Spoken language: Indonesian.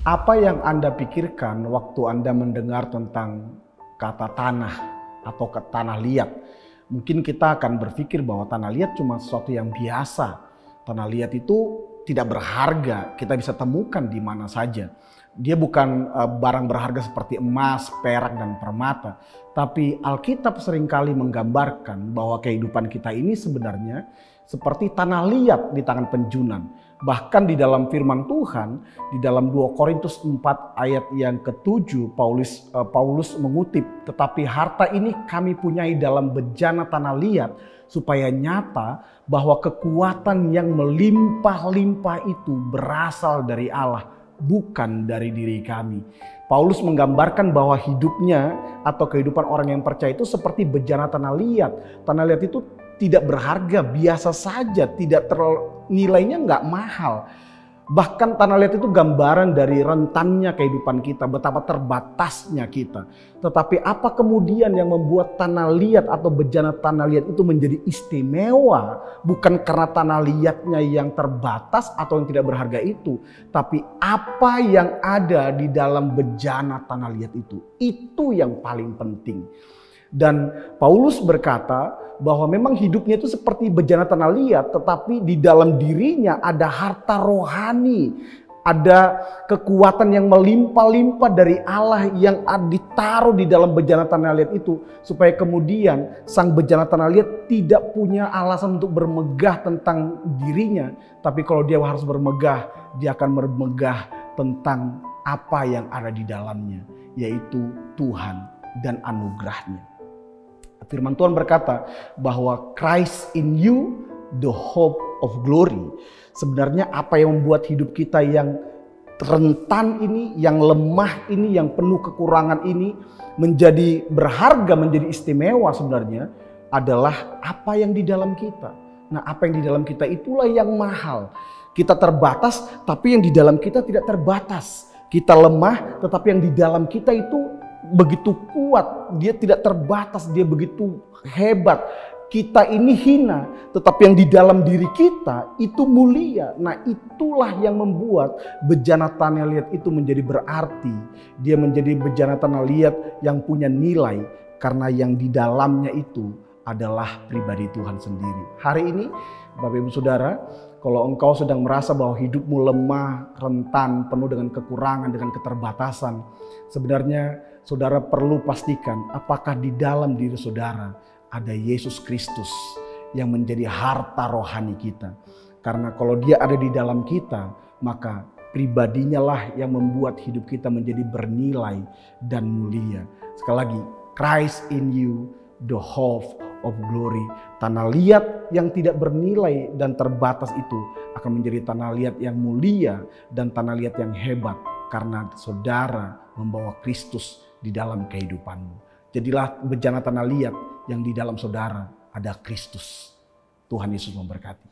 Apa yang Anda pikirkan waktu Anda mendengar tentang kata tanah atau tanah liat? Mungkin kita akan berpikir bahwa tanah liat cuma sesuatu yang biasa. Tanah liat itu tidak berharga, kita bisa temukan di mana saja. Dia bukan barang berharga seperti emas, perak, dan permata. Tapi Alkitab seringkali menggambarkan bahwa kehidupan kita ini sebenarnya seperti tanah liat di tangan penjunan. Bahkan di dalam firman Tuhan, di dalam 2 Korintus 4 ayat yang ke-7, Paulus mengutip, "Tetapi harta ini kami punyai dalam bejana tanah liat, supaya nyata bahwa kekuatan yang melimpah-limpah itu berasal dari Allah, bukan dari diri kami." Paulus menggambarkan bahwa hidupnya atau kehidupan orang yang percaya itu seperti bejana tanah liat. Tanah liat itu tidak berharga, biasa saja, nilainya nggak mahal. Bahkan tanah liat itu gambaran dari rentannya kehidupan kita, betapa terbatasnya kita. Tetapi apa kemudian yang membuat tanah liat atau bejana tanah liat itu menjadi istimewa? Bukan karena tanah liatnya yang terbatas atau yang tidak berharga itu. Tapi apa yang ada di dalam bejana tanah liat itu yang paling penting. Dan Paulus berkata bahwa memang hidupnya itu seperti bejana tanah liat, tetapi di dalam dirinya ada harta rohani, ada kekuatan yang melimpah-limpah dari Allah yang ditaruh di dalam bejana tanah liat itu, supaya kemudian sang bejana tanah liat tidak punya alasan untuk bermegah tentang dirinya, tapi kalau dia harus bermegah, dia akan bermegah tentang apa yang ada di dalamnya, yaitu Tuhan dan anugerahnya. Firman Tuhan berkata bahwa Christ in you, the hope of glory. Sebenarnya apa yang membuat hidup kita yang rentan ini, yang lemah ini, yang penuh kekurangan ini menjadi berharga, menjadi istimewa sebenarnya adalah apa yang di dalam kita. Nah, apa yang di dalam kita itulah yang mahal. Kita terbatas, tapi yang di dalam kita tidak terbatas. Kita lemah, tetapi yang di dalam kita itu begitu kuat, dia tidak terbatas, dia begitu hebat. Kita ini hina, tetapi yang di dalam diri kita itu mulia. Nah, itulah yang membuat bejana tanah liat itu menjadi berarti. Dia menjadi bejana tanah liat yang punya nilai karena yang di dalamnya itu adalah pribadi Tuhan sendiri. Hari ini, Bapak Ibu Saudara, kalau engkau sedang merasa bahwa hidupmu lemah, rentan, penuh dengan kekurangan, dengan keterbatasan, sebenarnya saudara perlu pastikan apakah di dalam diri saudara ada Yesus Kristus yang menjadi harta rohani kita. Karena kalau dia ada di dalam kita, maka pribadinya lah yang membuat hidup kita menjadi bernilai dan mulia. Sekali lagi, Christ in you, the hope of glory. Tanah liat yang tidak bernilai dan terbatas itu akan menjadi tanah liat yang mulia dan tanah liat yang hebat karena saudara membawa Kristus di dalam kehidupanmu. Jadilah bejana tanah liat yang di dalam saudara ada Kristus. Tuhan Yesus memberkati.